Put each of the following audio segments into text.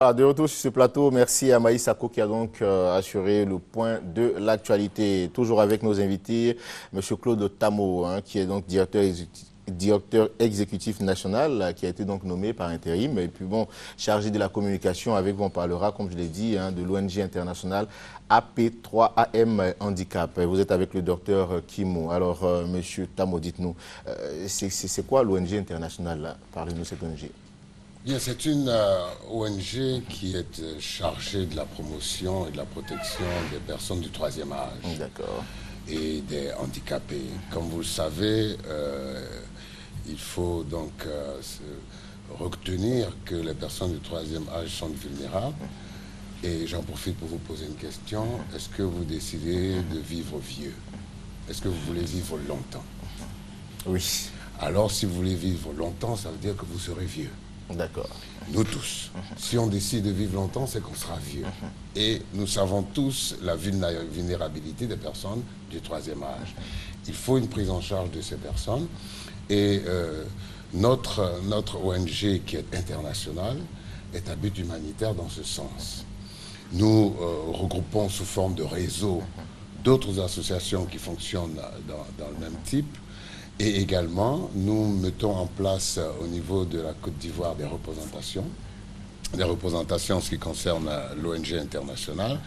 De retour sur ce plateau, merci à Maïs Sako qui a donc assuré le point de l'actualité. Toujours avec nos invités, M. Claude Tamo, qui est donc directeur exécutif national, qui a été donc nommé par intérim, et puis bon, chargé de la communication avec, on parlera, comme je l'ai dit, de l'ONG internationale AP3AM Handicap. Vous êtes avec le docteur Kimou. Alors, M. Tamo, dites-nous, c'est quoi l'ONG internationale? Parlez-nous de cette ONG. Bien, c'est une ONG qui est chargée de la promotion et de la protection des personnes du troisième âge. D'accord. Et des handicapés. Comme vous le savez, il faut donc retenir que les personnes du troisième âge sont vulnérables. Et j'en profite pour vous poser une question. Est-ce que vous décidez de vivre vieux? Est-ce que vous voulez vivre longtemps? Oui. Alors, si vous voulez vivre longtemps, ça veut dire que vous serez vieux. D'accord. Nous tous. Si on décide de vivre longtemps, c'est qu'on sera vieux. Et nous savons tous la vulnérabilité des personnes du troisième âge. Il faut une prise en charge de ces personnes. Et notre ONG, qui est internationale, est à but humanitaire dans ce sens. Nous regroupons sous forme de réseau d'autres associations qui fonctionnent dans le même type. Et également, nous mettons en place au niveau de la Côte d'Ivoire des représentations en ce qui concerne l'ONG internationale,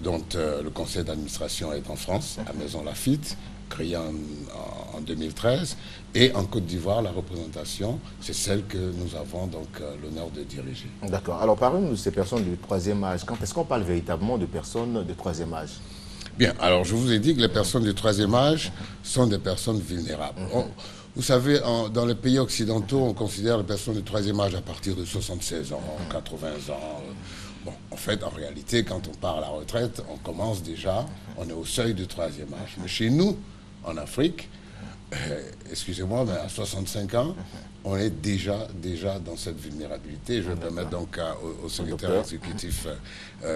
dont le conseil d'administration est en France, à Maison Lafitte, créé en 2013. Et en Côte d'Ivoire, la représentation, c'est celle que nous avons donc l'honneur de diriger. D'accord. Alors, parlons de ces personnes du troisième âge. Quand est-ce qu'on parle véritablement de personnes de troisième âge? Bien, alors je vous ai dit que les personnes du troisième âge sont des personnes vulnérables. Vous savez, dans les pays occidentaux, on considère les personnes du troisième âge à partir de 76 ans, 80 ans. Bon, en fait, en réalité, quand on part à la retraite, on commence déjà, on est au seuil du troisième âge. Mais chez nous, en Afrique, excusez-moi, mais à 65 ans, on est déjà dans cette vulnérabilité. Je vais permettre donc au secrétaire exécutif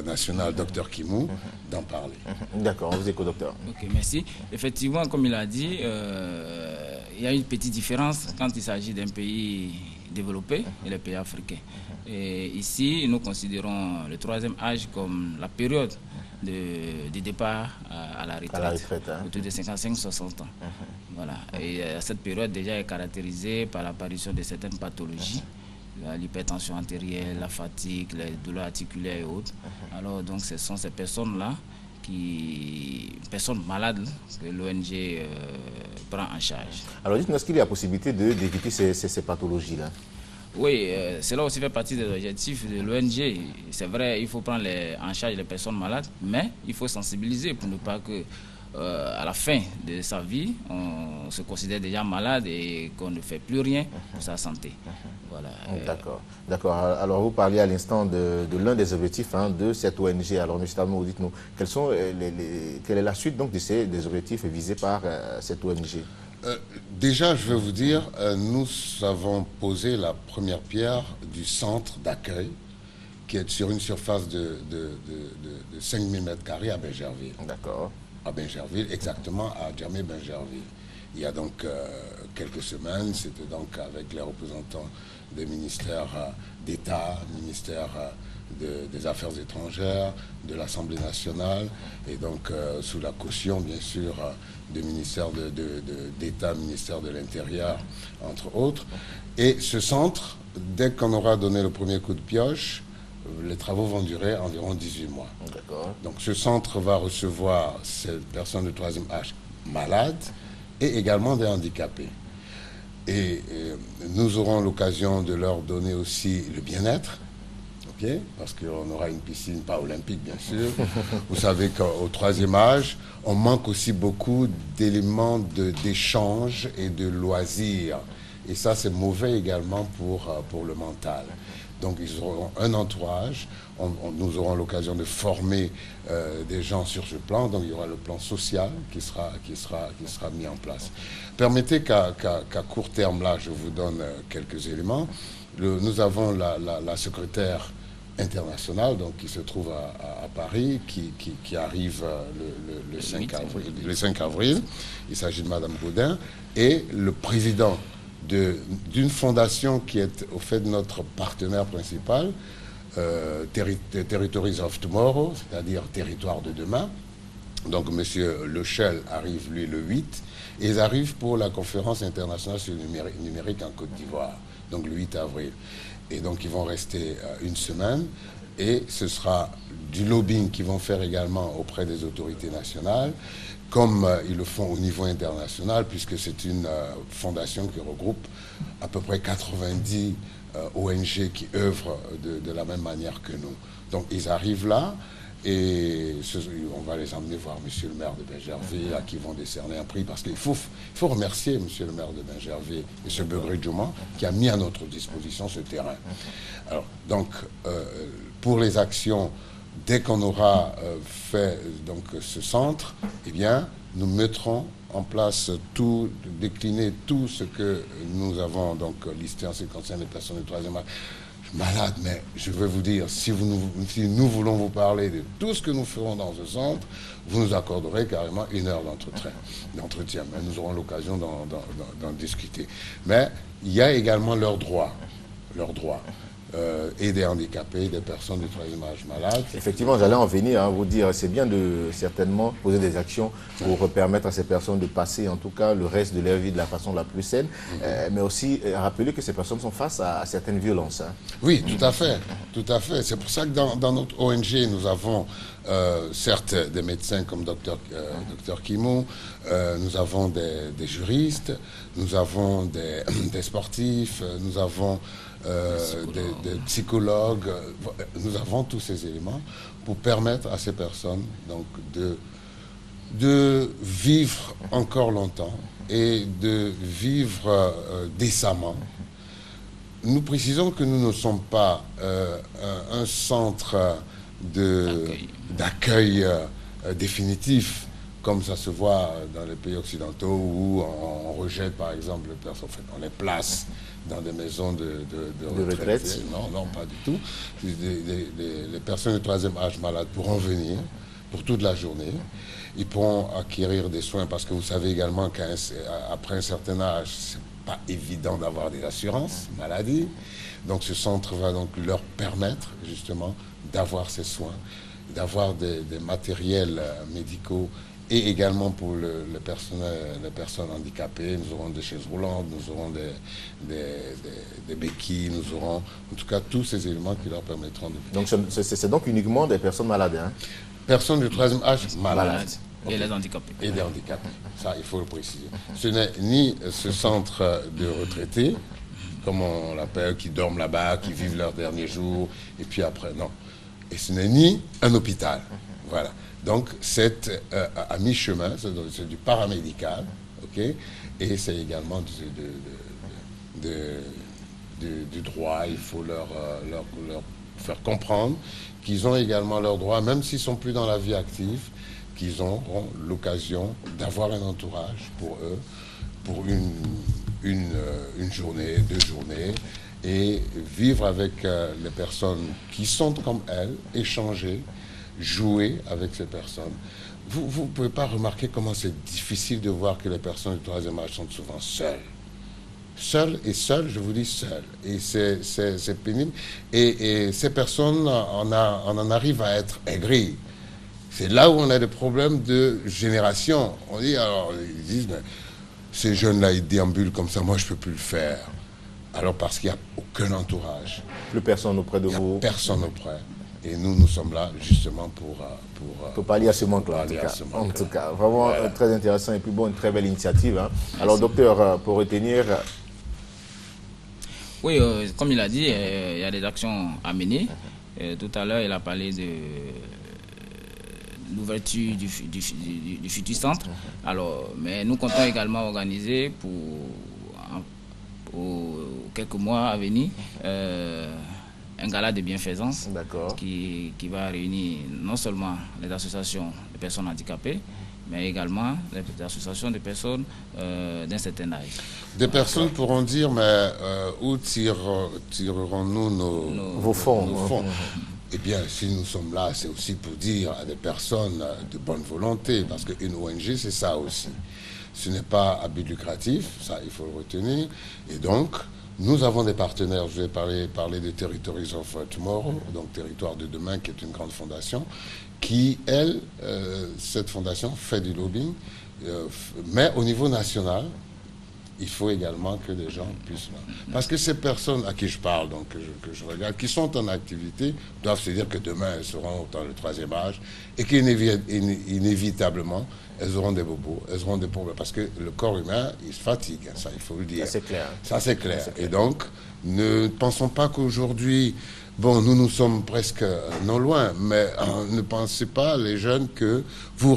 national, Dr Kimou, d'en parler. D'accord, on vous écoute, docteur. Ok, merci. Effectivement, comme il a dit, il y a une petite différence quand il s'agit d'un pays développé et les pays africains. Et ici, nous considérons le troisième âge comme la période de départ à la retraite, autour de 55-60 ans. Voilà. Et cette période déjà est caractérisée par l'apparition de certaines pathologies, l'hypertension artérielle, la fatigue, les douleurs articulaires et autres. Alors donc ce sont ces personnes-là, personnes malades, que l'ONG prend en charge. Alors dites-nous, est-ce qu'il y a possibilité d'éviter ces pathologies-là? Oui, cela aussi fait partie des objectifs de l'ONG. C'est vrai, il faut prendre en charge les personnes malades, mais il faut sensibiliser pour ne pas que à la fin de sa vie, on se considère déjà malade et qu'on ne fait plus rien pour sa santé. Voilà. D'accord. D'accord. Alors, vous parliez à l'instant de l'un des objectifs de cette ONG. Alors, M. Tamo, dites-nous, quelle est la suite donc des objectifs visés par cette ONG? Déjà, je vais vous dire, nous avons posé la première pierre du centre d'accueil qui est sur une surface de 5000 m² à Bingerville. D'accord. À Bingerville, exactement à Djamé-Bingerville. Il y a donc quelques semaines, c'était donc avec les représentants des ministères d'État, ministère des Affaires étrangères, de l'Assemblée nationale, et donc sous la caution, bien sûr, du ministère d'État, ministère de l'Intérieur, entre autres. Et ce centre, dès qu'on aura donné le premier coup de pioche, les travaux vont durer environ 18 mois. Donc ce centre va recevoir ces personnes de troisième âge malades et également des handicapés. Et nous aurons l'occasion de leur donner aussi le bien-être, parce qu'on aura une piscine, pas olympique bien sûr. Vous savez qu'au troisième âge, on manque aussi beaucoup d'éléments d'échange et de loisirs. Et ça, c'est mauvais également pour le mental. Donc, ils auront un entourage. Nous aurons l'occasion de former des gens sur ce plan. Donc, il y aura le plan social qui sera mis en place. Permettez qu'à court terme, là, je vous donne quelques éléments. Nous avons la secrétaire internationale, donc, qui se trouve à Paris, qui arrive le 5 avril. Il s'agit de Madame Gaudin. Et le président d'une fondation qui est au fait notre partenaire principal, Territories of Tomorrow, c'est-à-dire territoire de demain. Donc M. Lechel arrive, lui, le 8, et ils arrivent pour la conférence internationale sur le numérique en Côte d'Ivoire, donc le 8 avril. Et donc ils vont rester une semaine, et ce sera du lobbying qu'ils vont faire également auprès des autorités nationales, comme ils le font au niveau international, puisque c'est une fondation qui regroupe à peu près 90 ONG qui œuvrent de la même manière que nous. Donc ils arrivent là, et on va les emmener voir monsieur le maire de Bingerville, à qui vont décerner un prix, parce qu'il faut remercier monsieur le maire de Bingerville, monsieur Beugri Djouma, qui a mis à notre disposition ce terrain. Alors, donc, pour les actions, dès qu'on aura fait donc, ce centre, eh bien, nous mettrons en place décliner tout ce que nous avons donc listé en ce qui concerne les personnes du troisième âge malades. Mais je veux vous dire, si nous voulons vous parler de tout ce que nous ferons dans ce centre, vous nous accorderez carrément 1 heure d'entretien. Mais nous aurons l'occasion d'en discuter. Mais il y a également leurs droits. Et des handicapés, des personnes du troisième âge malades. Effectivement, j'allais en venir, vous dire, c'est bien de certainement poser des actions pour permettre à ces personnes de passer en tout cas le reste de leur vie de la façon la plus saine, mais aussi rappeler que ces personnes sont face à certaines violences. Oui, tout à fait. C'est pour ça que dans notre ONG, nous avons certes des médecins comme Dr Kimou, nous avons des juristes, nous avons des sportifs, nous avons des psychologues, nous avons tous ces éléments pour permettre à ces personnes donc, de vivre encore longtemps et de vivre décemment. Nous précisons que nous ne sommes pas un centre d'accueil définitif, comme ça se voit dans les pays occidentaux où on rejette par exemple les personnes, on les place dans des maisons de retraite. Non, pas du tout. Les personnes du troisième âge malades pourront venir pour toute la journée. Ils pourront acquérir des soins parce que vous savez également qu'après un certain âge, c'est pas évident d'avoir des assurances maladie. Donc ce centre va donc leur permettre justement d'avoir ces soins, d'avoir des matériels médicaux. Et également pour les personnes handicapées, nous aurons des chaises roulantes, nous aurons des béquilles, nous aurons en tout cas tous ces éléments qui leur permettront de... Donc c'est donc uniquement des personnes malades, hein? Personnes du troisième âge malades. Okay. Et les handicapés. Et les handicapés, ça il faut le préciser. Ce n'est ni ce centre de retraités, comme on l'appelle, qui dorment là-bas, qui vivent leurs derniers jours, et puis après, non. Et ce n'est ni un hôpital, voilà. Donc, c'est à mi-chemin, c'est du paramédical, ok, et c'est également du droit. Il faut leur faire comprendre qu'ils ont également leurs droits, même s'ils ne sont plus dans la vie active, qu'ils auront l'occasion d'avoir un entourage pour eux, pour une journée, 2 journées, et vivre avec les personnes qui sont comme elles, échanger, jouer avec ces personnes. Vous ne pouvez pas remarquer comment c'est difficile de voir que les personnes du troisième âge sont souvent seules. Seules, je vous dis seules. Et c'est pénible. Et ces personnes, on en arrive à être aigris. C'est là où on a des problèmes de génération. On dit, alors, ils disent, mais ces jeunes-là, ils déambulent comme ça, moi je ne peux plus le faire. Alors parce qu'il n'y a aucun entourage. Plus personne auprès de vous. Il n'y a personne auprès. Et nous sommes là justement pour pallier à ce manque-là, en tout cas. Vraiment voilà. Très intéressant et puis bon, une très belle initiative. Hein. Alors, docteur, pour retenir... Oui, comme il a dit, il y a des actions à mener. Tout à l'heure, il a parlé de l'ouverture du futur centre. Alors, mais nous comptons également organiser pour quelques mois à venir un gala de bienfaisance qui va réunir non seulement les associations de personnes handicapées, mais également les associations de personnes d'un certain âge. Des personnes pourront dire, mais où tirerons-nous vos fonds Eh bien, si nous sommes là, c'est aussi pour dire à des personnes de bonne volonté, parce qu'une ONG, c'est ça aussi. Ce n'est pas à but lucratif, ça il faut le retenir, et donc Nous avons des partenaires, je vais parler de Territories of Tomorrow, donc Territoire de demain, qui est une grande fondation, qui, elle, cette fondation fait du lobbying, mais au niveau national, il faut également que les gens puissent... Parce que ces personnes à qui je parle, donc que je regarde, qui sont en activité, doivent se dire que demain, elles seront dans le troisième âge et qu'inévitablement, elles auront des bobos, elles auront des problèmes. Parce que le corps humain, il se fatigue, ça, il faut le dire. Ça, c'est clair. Ça, c'est clair. Et donc, ne pensons pas qu'aujourd'hui... Bon, nous sommes presque non loin, mais ne pensez pas, les jeunes, que vous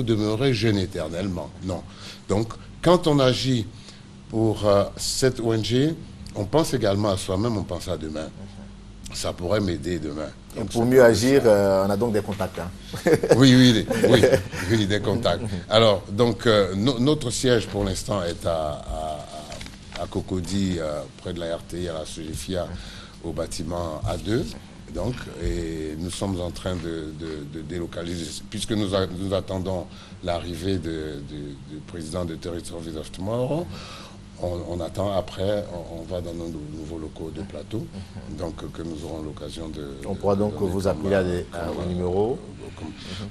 demeurerez jeunes éternellement. Non. Donc, quand on agit pour cette ONG, on pense également à soi-même, on pense à demain. Ça pourrait m'aider demain. Et pour mieux agir, on a donc des contacts. Hein. Oui, des contacts. Alors, donc, notre siège pour l'instant est à Cocody, près de la RTI, à la SOGEFIA, au bâtiment A2. Donc, et nous sommes en train de délocaliser, puisque nous attendons l'arrivée du président de Territories of Tomorrow. On attend après, on va dans nos nouveaux locaux de plateau, donc que nous aurons l'occasion de... On pourra donc vous appeler au numéro.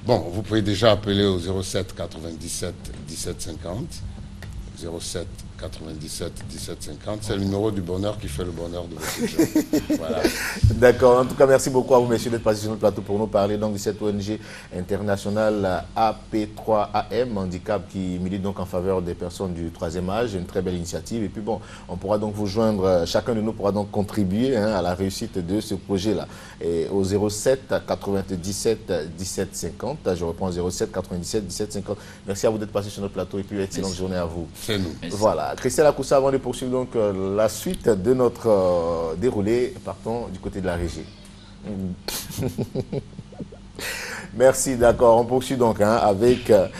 Bon, vous pouvez déjà appeler au 07 97 17 50. 07 97 17 50. C'est le numéro du bonheur qui fait le bonheur de votre job. Voilà. D'accord. En tout cas, merci beaucoup à vous, messieurs, d'être passés sur notre plateau pour nous parler donc de cette ONG internationale AP3AM, handicap, qui milite donc en faveur des personnes du troisième âge. Une très belle initiative. Et puis bon, on pourra donc vous joindre, chacun de nous pourra donc contribuer à la réussite de ce projet-là. Et au 07 97 17 50. Je reprends 07 97 17 50. Merci à vous d'être passés sur notre plateau et puis excellente journée à vous. C'est nous. Voilà. Christelle Akoussa, avant de poursuivre donc la suite de notre déroulé, partons du côté de la régie. Merci, d'accord. On poursuit donc avec voilà.